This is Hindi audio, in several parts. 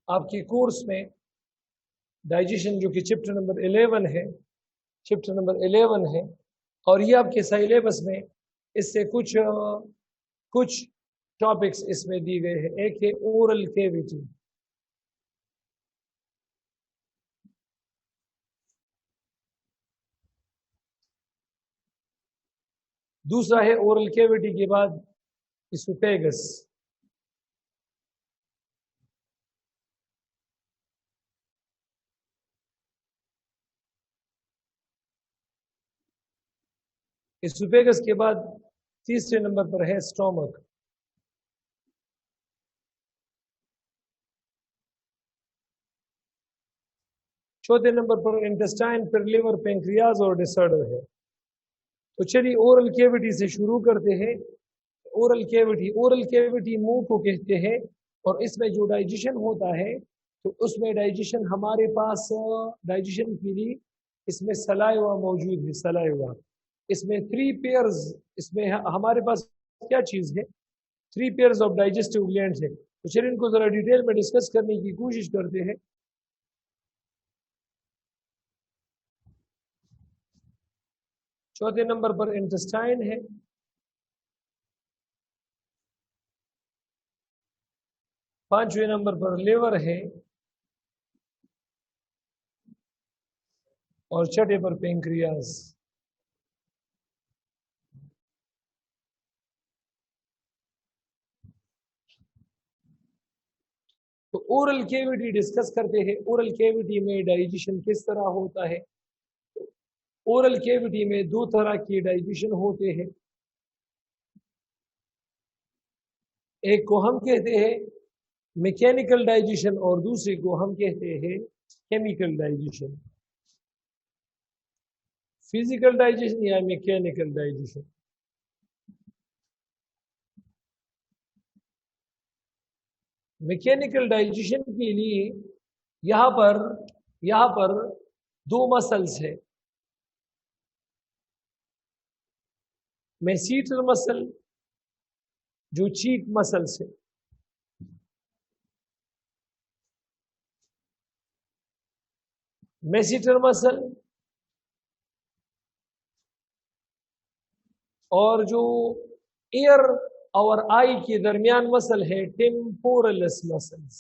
आपके कोर्स में डाइजेशन जो कि चैप्टर नंबर 11 है, चैप्टर नंबर 11 है, और ये आपके सिलेबस में इससे कुछ टॉपिक्स इसमें दिए गए हैं। एक है ओरल कैविटी, दूसरा है ओरल कैविटी के बाद इसोफेगस, इसोफेगस के बाद तीसरे नंबर पर है स्टोमक, चौथे नंबर पर इंटेस्टाइन, फिर लिवर, पेंक्रियाज और डिसऑर्डर है। तो चलिए ओरल कैविटी से शुरू करते हैं। ओरल कैविटी मुंह को कहते हैं, और इसमें जो डाइजेशन होता है तो उसमें डाइजेशन हमारे पास डाइजेशन के लिए इसमें सलाइवा मौजूद है, सलाइवा। इसमें 3 पेयर्स, इसमें हमारे पास क्या चीज है, 3 पेयर्स ऑफ डाइजेस्टिव ग्लैंड्स है। तो चलिए इनको जरा डिटेल में डिस्कस करने की कोशिश करते हैं। चौथे नंबर पर इंटेस्टाइन है, पांचवें नंबर पर लिवर है, और छठे पर पेंक्रियास। तो ओरल कैविटी डिस्कस करते हैं। ओरल कैविटी में डाइजेशन किस तरह होता है। ओरल कैविटी में 2 तरह के डाइजेशन होते हैं। एक को हम कहते हैं मैकेनिकल डाइजेशन, और दूसरे को हम कहते हैं केमिकल डाइजेशन, फिजिकल डाइजेशन या मैकेनिकल डाइजेशन। मैकेनिकल डाइजेशन के लिए यहां पर 2 मसल्स है, मैसीटर मसल जो चीक मसल्स है, मैसीटर मसल, और जो ईयर और आई के दरमियान मसल है टेम्पोरलिस मसल्स।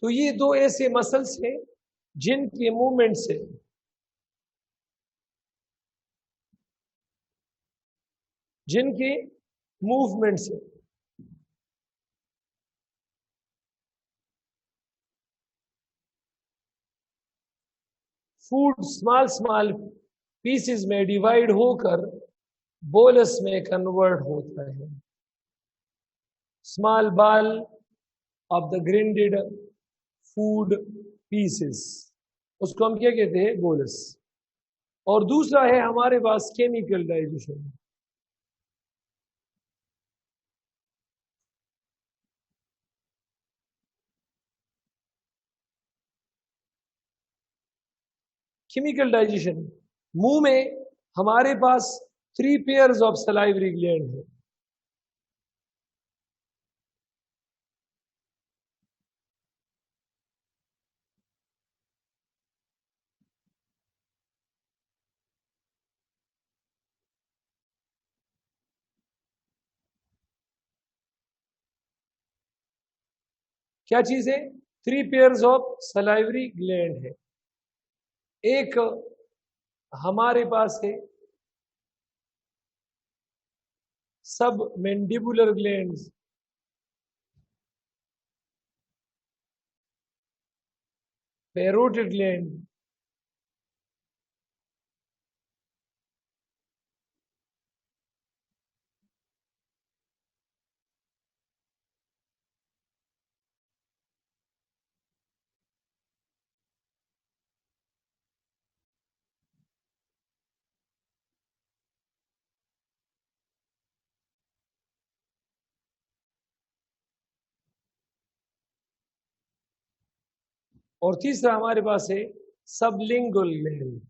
तो ये 2 ऐसे मसल्स हैं जिनके मूवमेंट से जिनके मूवमेंट से फूड स्मॉल स्मॉल पीसेस में डिवाइड होकर बोलस में कन्वर्ट होता है। Small ball of the grinded food pieces, उसको हम क्या कहते हैं, बोलस। और दूसरा है हमारे पास केमिकल डाइजेशन। केमिकल डाइजेशन, मुंह में हमारे पास 3 पेयर्स ऑफ सलाइवरी ग्लैंड है। क्या चीज है, 3 पेयर्स ऑफ सलाइवरी ग्लैंड है। एक हमारे पास है सब मैंडिबुलर ग्लैंड्स, पैरोटिड ग्लैंड, और तीसरा हमारे पास है सबलिंगुअल ग्लैंड।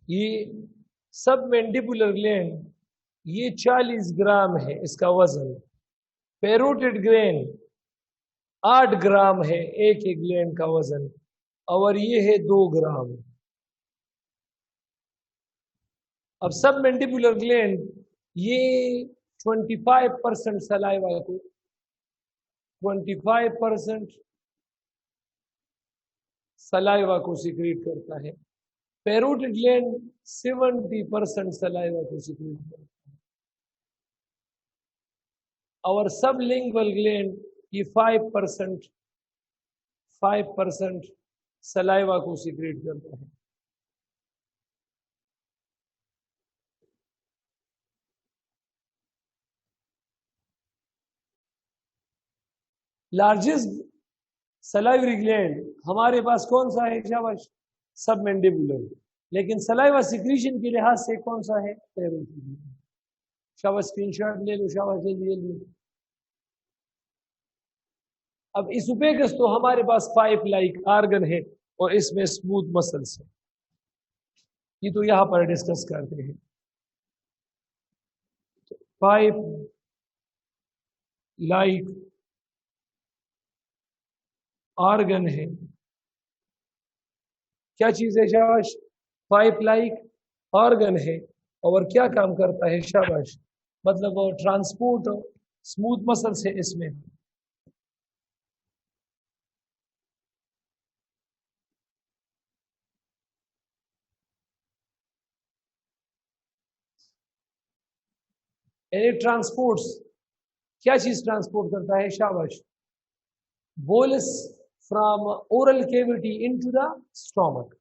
ये सब मैंडिबुलर ग्लैंड ये 40 ग्राम है इसका वजन। पैरोटिड ग्लैंड 8 ग्राम है एक एक ग्लैंड का वजन, और ये है 2 ग्राम। अब सब मैंडिबुलर ग्लैंड ये 25% सलाइवा को 25% सलाइवा को सिक्रीट करता है। पैरोटिड ग्लैंड 70% सलाइवा को सिक्रीट करता है, और सबलिंगुअल ग्लैंड ये 5% सलाइवा को सिक्रीट करता है। लार्जेस्ट सलाइवरी ग्लैंड हमारे पास कौन सा है शाबाश? सब मैंडिबुलर। लेकिन सलाइवा सिक्रीशन के लिहाज से कौन सा है? Parotid gland. शाबाश, स्क्रीनशॉट ले लो, शाबाश ले लो। अब इस उपेगस तो हमारे पास पाइप लाइक आर्गन है और इसमें स्मूथ मसल्स है, ये तो यहां पर डिस्कस करते हैं। पाइप लाइक आर्गन है, क्या चीज है शाबाश? पाइप लाइक ऑर्गन है, और क्या काम करता है शाबाश? मतलब ट्रांसपोर्ट स्मूथ मसल्स है इसमें। ट्रांसपोर्ट्स, क्या चीज ट्रांसपोर्ट करता है शाबाश? Bolus from oral cavity into the stomach.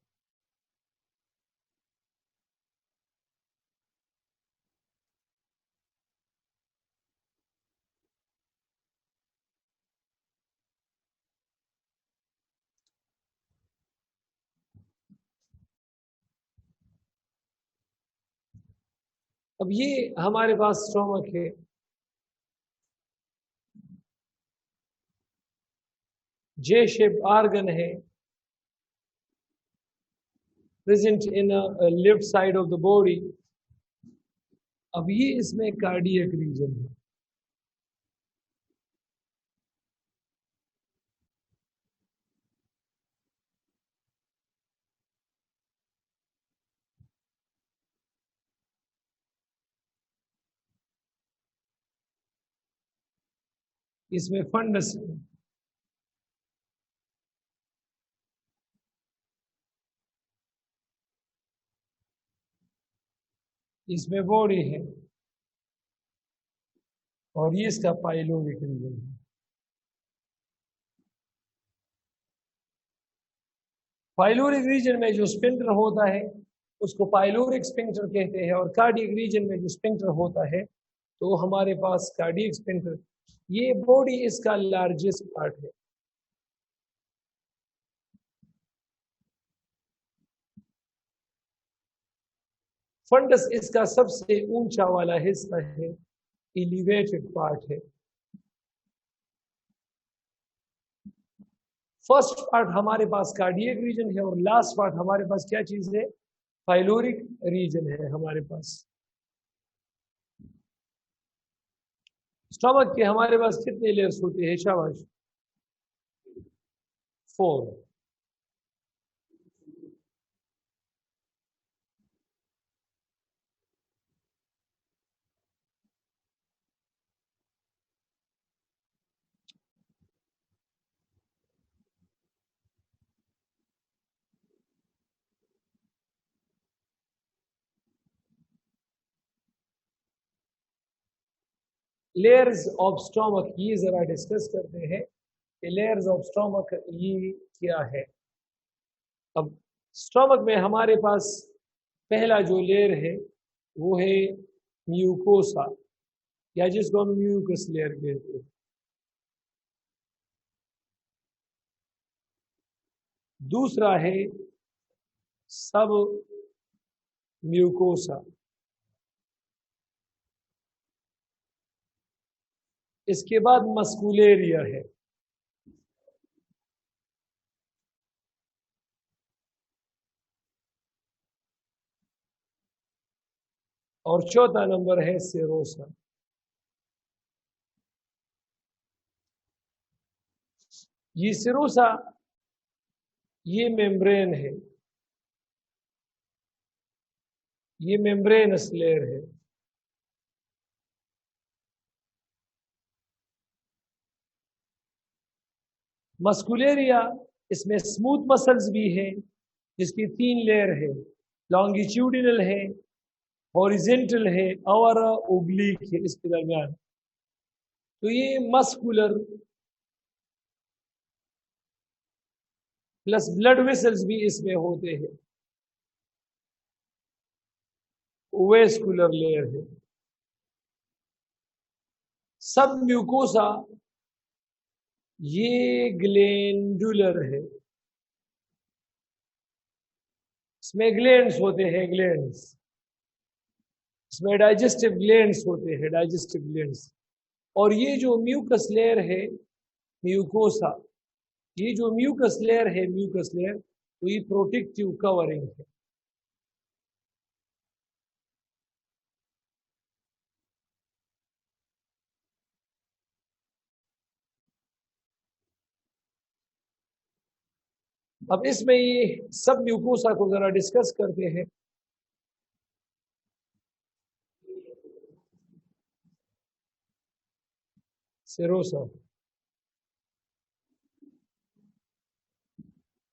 अब ये हमारे पास स्टोमक है, जे शेप आर्गन है, present in left side of the body. अब ये इसमें कार्डियक रीजन है। इसमें फंडस है, इसमें बॉडी है, और ये इसका पाइलोरिक रीजन है। पाइलोरिक रीजन में जो स्पिंक्टर होता है उसको पाइलोरिक स्पिंक्टर कहते हैं, और कार्डियक रीजन में जो स्पिंक्टर होता है तो हमारे पास कार्डियक स्पिंक्टर। ये बॉडी इसका लार्जेस्ट पार्ट है। फंडस इसका सबसे ऊंचा वाला हिस्सा है, एलिवेटेड पार्ट है। फर्स्ट पार्ट हमारे पास कार्डियक रीजन है, और लास्ट पार्ट हमारे पास क्या चीज है? पाइलोरिक रीजन है हमारे पास। स्टमक के हमारे पास कितने लेयर्स होते हैं शाबाश? 4। लेयर्स ऑफ स्टमक ये जरा डिस्कस करते हैं कि लेयर्स ऑफ स्टमक ये क्या है। अब स्टमक में हमारे पास पहला जो लेयर है वो है म्यूकोसा, या जिसको हम म्यूकस लेयर कहते हैं। दूसरा है सब म्यूकोसा। इसके बाद मस्कुलेरिया है। और चौथा नंबर है सेरोसा। ये सिरोसा ये मेम्ब्रेन है, ये मेम्ब्रेनस लेयर है। मस्कुलेरिया, इसमें स्मूथ मसल्स भी हैं जिसकी 3 लेयर है, लॉन्गिट्यूडिनल है, हॉरिजेंटल है और ओब्लिक है इसके दरमियान। तो ये मस्कुलर प्लस ब्लड वेसल्स भी इसमें होते हैं, वेस्कुलर लेयर है। सब म्यूकोसा ये ग्लैंडुलर है, इसमें ग्लैंड्स होते हैं, ग्लैंड्स, इसमें डाइजेस्टिव ग्लैंड्स होते हैं, डाइजेस्टिव ग्लैंड्स। और ये जो म्यूकस लेयर है म्यूकोसा, ये जो म्यूकस लेयर है म्यूकस लेयर, तो ये प्रोटेक्टिव कवरिंग है। अब इसमें ये सब म्यूकोसा को जरा डिस्कस करते हैं। सेरोसा,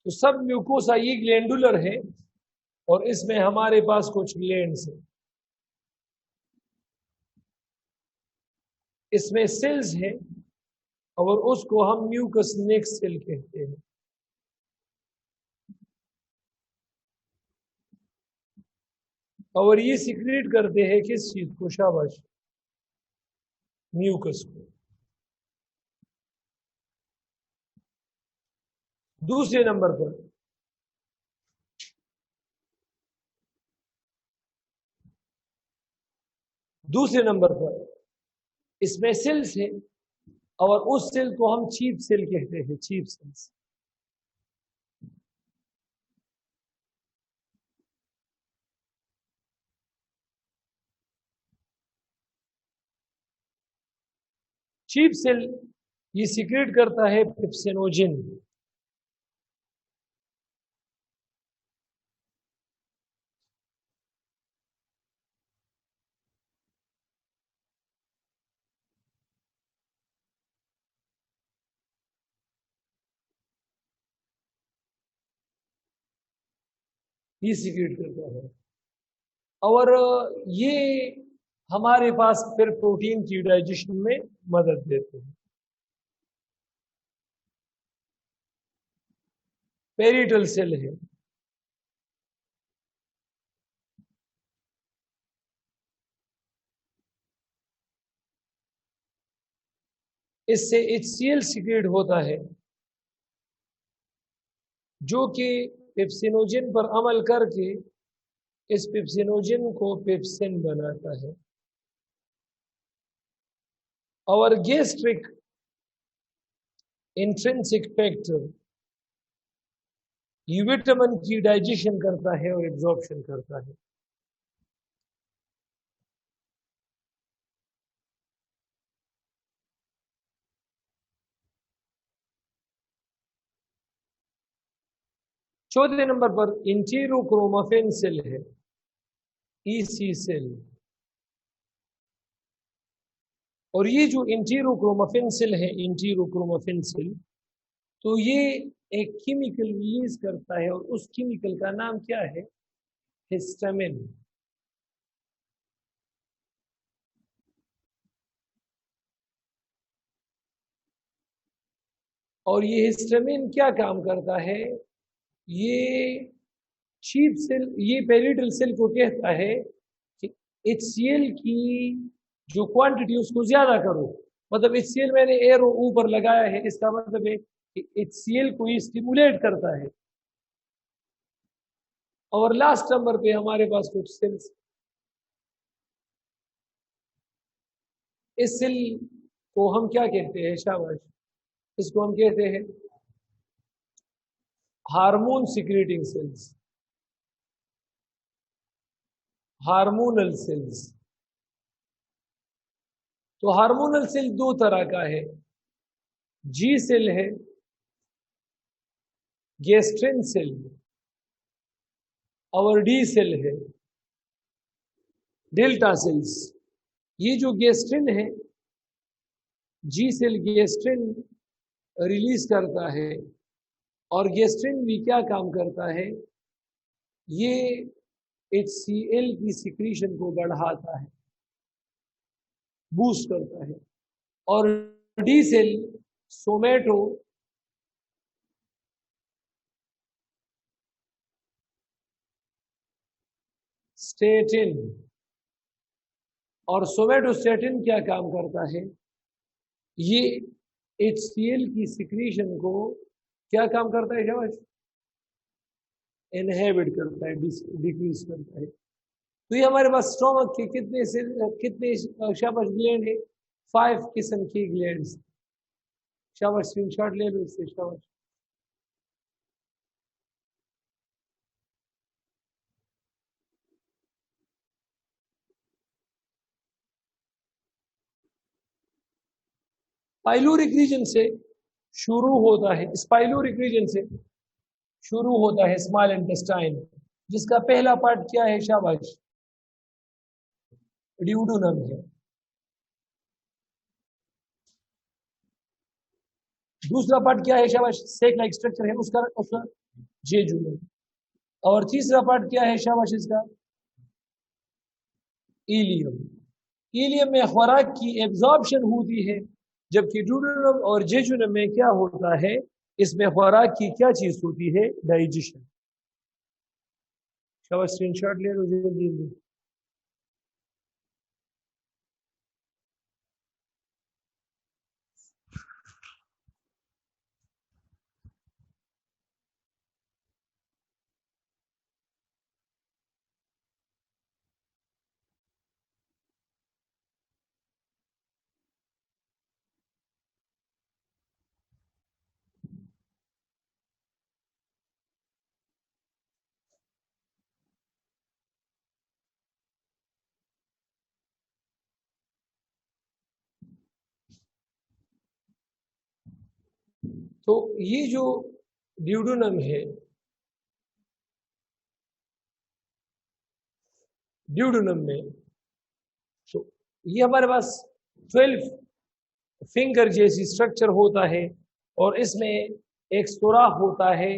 तो सब म्यूकोसा ये ग्लैंडुलर है और इसमें हमारे पास कुछ ग्लैंड्स हैं, इसमें सेल्स हैं और उसको हम म्यूकस नेक्स सेल कहते हैं। और ये सिक्रेट करते हैं किस चीज को? शाबाश, म्यूकस को। दूसरे नंबर पर इसमें सेल्स है और उस सेल को हम चीफ सेल कहते हैं, चीफ सेल्स। चीफ सेल ये सिक्रेट करता है पेप्सिनोजेन। ये सिक्रेट करता है और ये हमारे पास फिर प्रोटीन की डाइजेशन में मदद देते हैं। पेरिटल सेल है, इससे HCl सिक्रेट होता है जो कि पेप्सिनोजेन पर अमल करके इस पेप्सिनोजेन को पेप्सिन बनाता है। और गैस्ट्रिक इंट्रिंसिक फैक्टर ये विटामिन की डाइजेशन करता है और एब्जॉर्प्शन करता है। चौथे नंबर पर इंटेरोक्रोमाफिन सेल है, EC सेल। और ये जो इंटेरोक्रोमाफिन सेल है, इंटेरोक्रोमाफिन सेल, तो ये एक केमिकल रिलीज करता है और उस केमिकल का नाम क्या है? हिस्टामिन। और ये हिस्टामिन क्या काम करता है? ये चीफ सेल, ये पेरिटल सेल को कहता है कि HCl की जो क्वांटिटी उसको ज्यादा करो। मतलब HCl मैंने एरो ऊपर लगाया है, इसका मतलब है कि HCl को ये स्टिमुलेट करता है। और लास्ट नंबर पे हमारे पास कुछ सेल्स, इस सेल को हम क्या कहते हैं? शाबाश, इसको हम कहते हैं hormone secreting cells. Hormonal cells. तो हार्मोनल सेल दो तरह का है, जी सेल है, गैस्ट्रिन सेल और डी सेल है, डेल्टा सेल्स। ये जो गैस्ट्रिन है, जी सेल गैस्ट्रिन रिलीज करता है, और गैस्ट्रिन भी क्या काम करता है, ये HCl की सिक्रीशन को बढ़ाता है, बूस्ट करता है। और डी सेल सोमेटो स्टेटिन, और सोमेटोस्टेटिन क्या काम करता है, ये HCl की सिक्रीशन को क्या काम करता है शाबाश, इनहेबिट करता है, डिक्रीज करता है। तो ये हमारे पास स्टोमक के कितने शाबाश ग्लैंड है, 5 किस्म की ग्लैंड्स। शाबाश, स्क्रीनशॉट ले लो इससे, शाबाश। पाइलोरिक रीजन से शुरू होता है, स्पाइलोरिक रीजन से शुरू होता है स्मॉल इंटेस्टाइन, जिसका पहला पार्ट क्या है शाबाश, ड्यूडेनम है। दूसरा पार्ट क्या है शाबाश, सेक लाइक स्ट्रक्चर है उसका जेजुनम। और तीसरा पार्ट क्या है शाबाश इसका, इलियम। इलियम में खुराक की एब्जॉर्प्शन होती है, जबकि ड्यूडेनम और जेजुनम में क्या होता है, इसमें खुराक की क्या चीज होती है, डाइजेशन। शाबाश, स्क्रीनशॉट ले लो जल्दी जल्दी। तो ये जो ड्यूडेनम है, ड्यूडेनम में तो ये हमारे पास 12 फिंगर जैसी स्ट्रक्चर होता है, और इसमें एक सुराख होता है,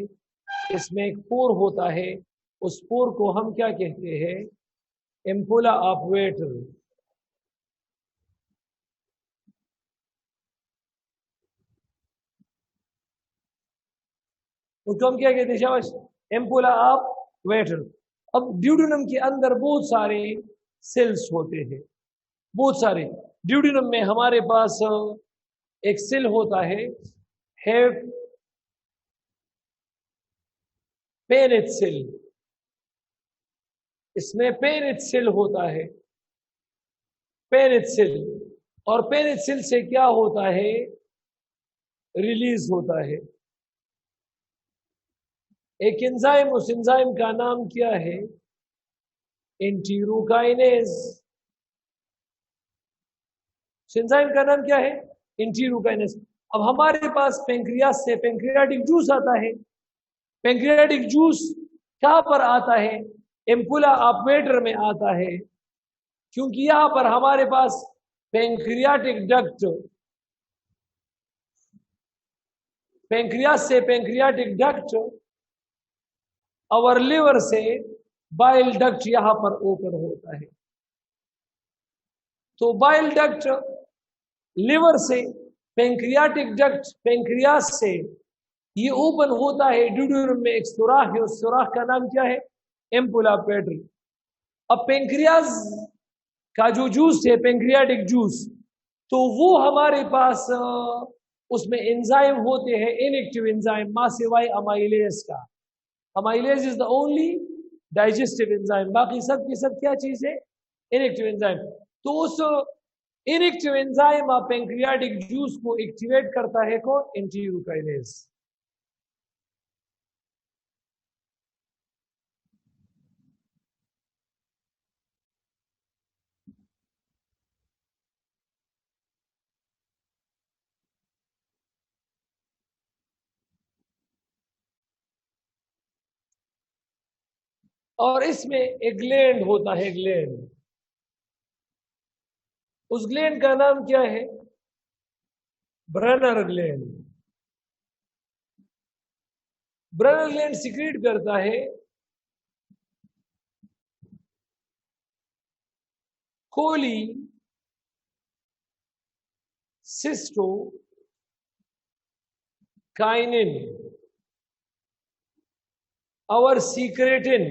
इसमें एक पोर होता है। उस पोर को हम क्या कहते हैं, एम्पुला ऑफ वेटर। उसको हम क्या कहते हैं शाबाश, एम्पुला ऑफ वेटर। अब ड्यूडेनम के अंदर बहुत सारे सेल्स होते हैं, बहुत सारे। ड्यूडेनम में हमारे पास एक सेल होता है पेनिथ सेल। इसमें पेनिथ सेल होता है, पेनिथ सेल। और पेनिथ सेल से क्या होता है, रिलीज होता है एक एंजाइम। उस एंजाइम का नाम क्या है, एंटीरोकाइनेज। एंजाइम का नाम क्या है, एंटीरोकाइनेज। अब हमारे पास पेंक्रियास से पेंक्रियाटिक जूस आता है। पेंक्रियाटिक जूस कहां पर आता है, एम्पुला ऑपरेटर में आता है, क्योंकि यहां पर हमारे पास पेंक्रियाटिक डक्ट, पेंक्रियास से पेंक्रियाटिक डक्ट और लिवर से बाइल डक्ट यहां पर ओपन होता है। तो बाइल डक्ट लिवर से, पेंक्रियाटिक डक्ट पेंक्रियास से ये ओपन होता है। ड्यूडेनम में एक सुराख है, उस सुराख का नाम क्या है, एम्पुला पेट्री। अब पेंक्रियास का जो जूस है, पेंक्रियाटिक जूस, तो वो हमारे पास उसमें एंजाइम होते हैं, इनएक्टिव एंजाइम, मासिवाई अमाइलेज का। Amylase is the only digestive enzyme, बाकी सब की सब क्या चीज है, इनएक्टिव एंजाइम। तो उस इनएक्टिव एंजाइम पेंक्रियाटिक जूस को एक्टिवेट करता है कौन, एंटीरोकाइनेज। और इसमें एक ग्लैंड होता है, ग्लैंड। उस ग्लैंड का नाम क्या है? Brunner gland. Brunner gland secrete करता है कोली सिस्टोकाइनिन और सीक्रेटिन।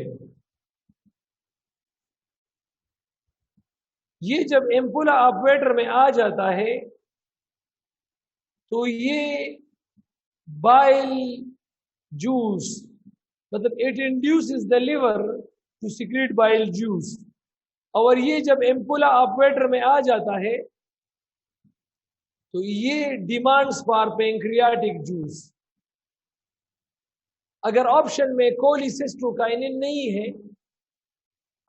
ये जब एम्पुला ऑपरेटर में आ जाता है तो ये बाइल जूस, मतलब it induces the liver to secrete bile juice. और ये जब एम्पुला ऑपरेटर में आ जाता है तो ये डिमांड्स फॉर पेंक्रियाटिक जूस। अगर ऑप्शन में कोलिसिस्टोकाइनिन नहीं है,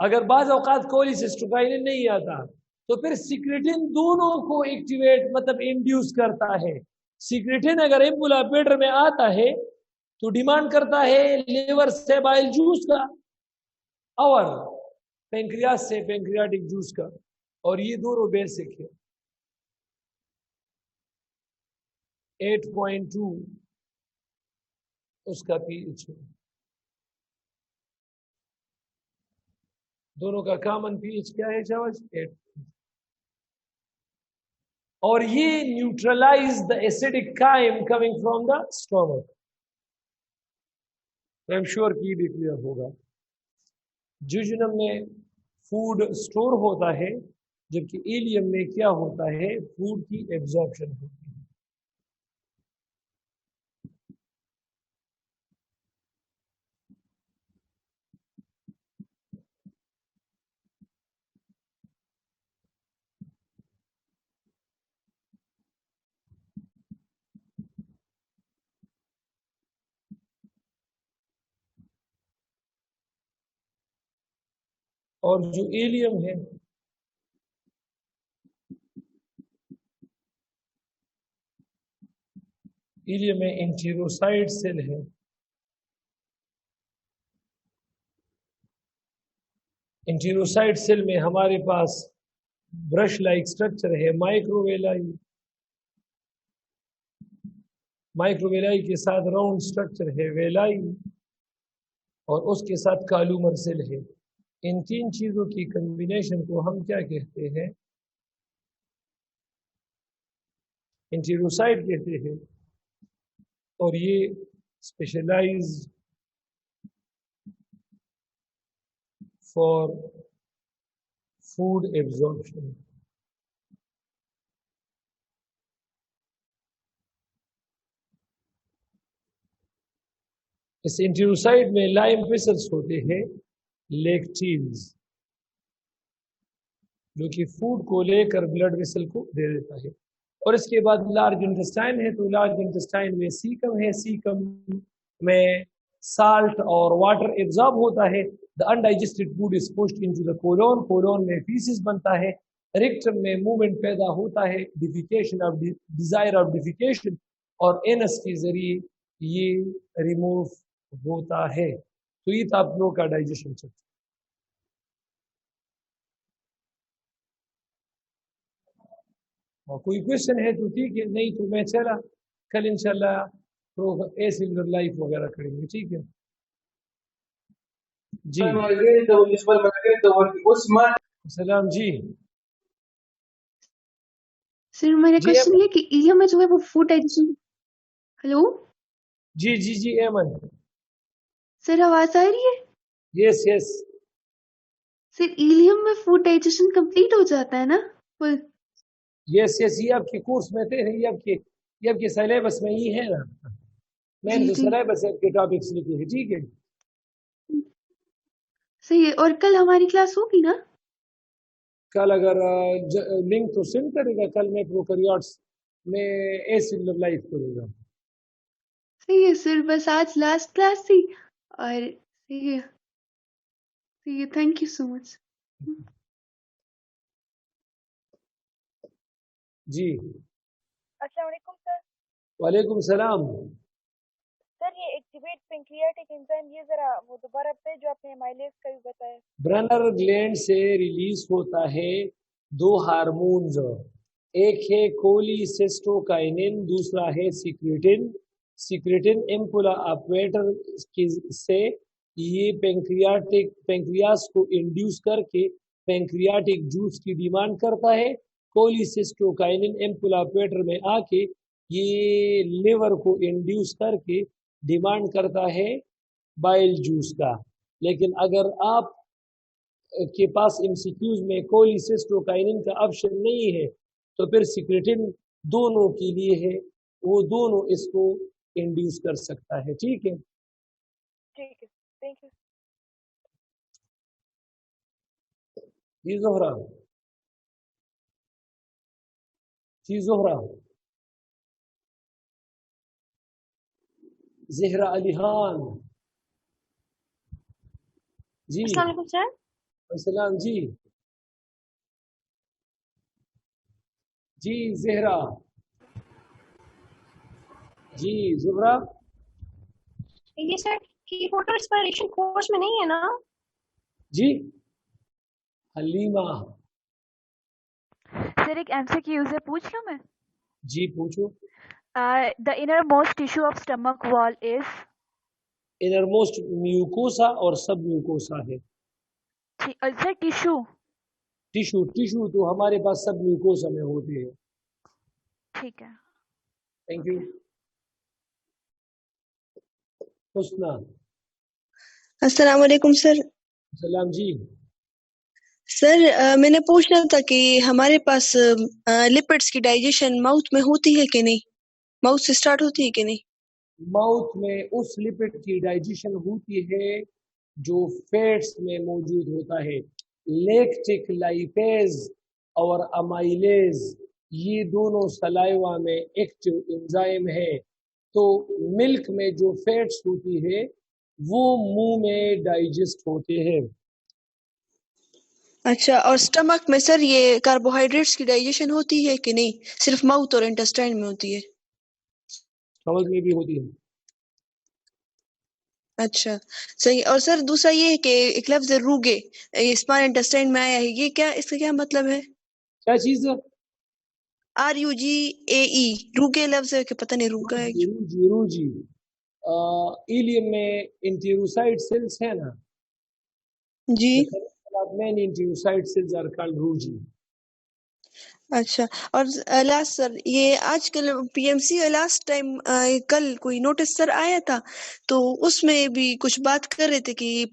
अगर बाज़ औकात कोलिसिस्टोकाइनिन नहीं आता, तो फिर सिक्रेटिन दोनों को एक्टिवेट मतलब इंड्यूस करता है। सिक्रेटिन अगर एम्पुला ऑपरेटर में आता है तो डिमांड करता है लिवर से बाइल जूस का और पेंक्रियास से पेंक्रियाटिक जूस का, और ये दोनों बेसिक है। 8.2 उसका पीएच है, दोनों का कॉमन पीएच क्या है शाबाश? 8। और ये neutralise the acidic chyme coming from the stomach. I am sure कि भी क्लियर होगा। जुजुनम में फूड स्टोर होता है, जबकि इलियम में क्या होता है? फूड की एब्जॉर्प्शन होती है। और जो इलियम है, इलियम में एंटेरोसाइड सेल है। एंटेरोसाइड सेल में हमारे पास ब्रश लाइक स्ट्रक्चर है, माइक्रोवेलाई। माइक्रोवेलाई के साथ राउंड स्ट्रक्चर है वेलाई, और उसके साथ कालूमर सेल है। इन तीन चीजों की कॉम्बिनेशन को हम क्या कहते हैं? एंटेरोसाइड कहते हैं। और ये स्पेशलाइज्ड फॉर फूड एब्जॉर्प्शन। इस एंटेरोसाइड में लाइम वेसल्स होते हैं, लेक्टिन्स, जो कि फूड को लेकर ब्लड वेसल को दे देता है। और इसके बाद लार्ज इंटेस्टाइन है, तो लार्ज इंटेस्टाइन में सीकम है। सीकम में साल्ट और वाटर एब्जॉर्ब होता है। The undigested food is pushed into the colon. Colon में फीसिस बनता है। रेक्टम में मूवमेंट पैदा होता है, defecation of desire of defecation, और एनस के जरिए ये रिमूव होता है। तो ये था आप लोग का डाइजेशन चक्र। और कोई क्वेश्चन है तो ठीक है, नहीं तो मैं चला कल इंशाल्लाह तो ए सिल्वर लाइफ वगैरह करेंगे, ठीक है जी। सलाम जी। सर मेरा जी क्वेश्चन ये कि इलियम में जो है वो फूड डाइजेशन। हेलो जी जी जी एमन। सर, आवाज आ रही है? Yes yes. सर इलियम में फूड डाइजेशन कंप्लीट हो जाता है ना फुल? यस यस, ये आपके कोर्स में थे, ये आपके सिलेबस में ही है ना। मैंने जी तो जी सिलेबस के टॉपिक्स लिखे हैं, ठीक है। सही है। और कल हमारी क्लास होगी ना? कल अगर लिंक तो सेंड करेगा, कल मैं प्रोकैरियोट्स में ए सिल्वर लाइफ करूंगा। सही है सर, बस आज लास्ट क्लास थी और सही है, थैंक यू सो मच। जी अस्सलाम वालेकुम सर। वालेकुम सलाम। सर ये एक वेट पेंक्रियाटिक एंजाइम, ये जरा वो दोबारा पे जो आपने माइलेज का भी बताया। ब्रनर ग्लैंड से रिलीज होता है दो हार्मोन्स, एक है कोलिसिस्टोकाइनिन, दूसरा है सिक्रेटिन। सिक्रेटिन एम्पुला अपवेटर से ये पेंक्रियास को इंड्यूस करके पेंक्रियाटिक जूस की डिमांड करता है। कोलिसिस्टोकाइनिन एम्पुला अपवेटर में आके ये लिवर को इंड्यूस करके डिमांड करता है बाइल जूस का। लेकिन अगर आप के पास एमसीक्यूज में कोलिसिस्टोकाइनिन का ऑप्शन नहीं है तो फिर सिक्रेटिन दोनों के लिए है, वो दोनों इसको इंड्यूस कर सकता है। ठीक है, ठीक है, थैंक यू। जी जोहरा, जी जोहरा, जहरा अली खान, जी अस्सलाम वालेकुम सर। अस्सलाम जी, जी जहरा, जी जोहरा, ये सर की फोटो इंस्पिरेशन कोर्स में नहीं है ना? जी हलीमा, सर एक एमसीक्यू से पूछ लूं मैं? जी पूछो। The innermost tissue of stomach wall is? Innermost mucosa और सब म्यूकोसा है। Sir tissue? टिश्यू, टिश्यू तो हमारे पास सब म्यूकोसा में होते हैं। ठीक है, थैंक यू। हुस्ना, अस्सलाम वालेकुम सर। सलाम जी। सर मैंने पूछना था कि हमारे पास लिपिड्स की डाइजेशन माउथ में होती है कि नहीं, माउथ से स्टार्ट होती है कि नहीं? माउथ में उस लिपिड की डाइजेशन होती है जो फैट्स में मौजूद होता है। लैक्टिक लाइपेज और अमाइलेज ये दोनों सलाइवा में एक्टिव एंजाइम है। तो मिल्क में जो फैट्स होती है वो मुंह में डाइजेस्ट होते हैं। अच्छा, और स्टमक में सर ये कार्बोहाइड्रेट्स की डाइजेशन होती है कि नहीं, सिर्फ माउथ और इंटेस्टाइन में होती है? स्टमक में भी होती है। अच्छा सही। और सर दूसरा ये है कि एक लफ्ज है रूगे, स्मॉल इंटेस्टाइन में आया है, ये क्या, इसका क्या मतलब है? क्या चीज? RUGAE, रूगे लफ्ज है कि पता नहीं रूगा है क्या? रूजी, रूजी। इलियम में इंटेरोसाइट सेल्स है ना जी। Main enterocyte cells are called रूजी। अच्छा, और लास्ट सर, ये आजकल PMC लास्ट टाइम कल कोई नोटिस सर आया था, तो उसमें भी कुछ बात कर रहे थे कि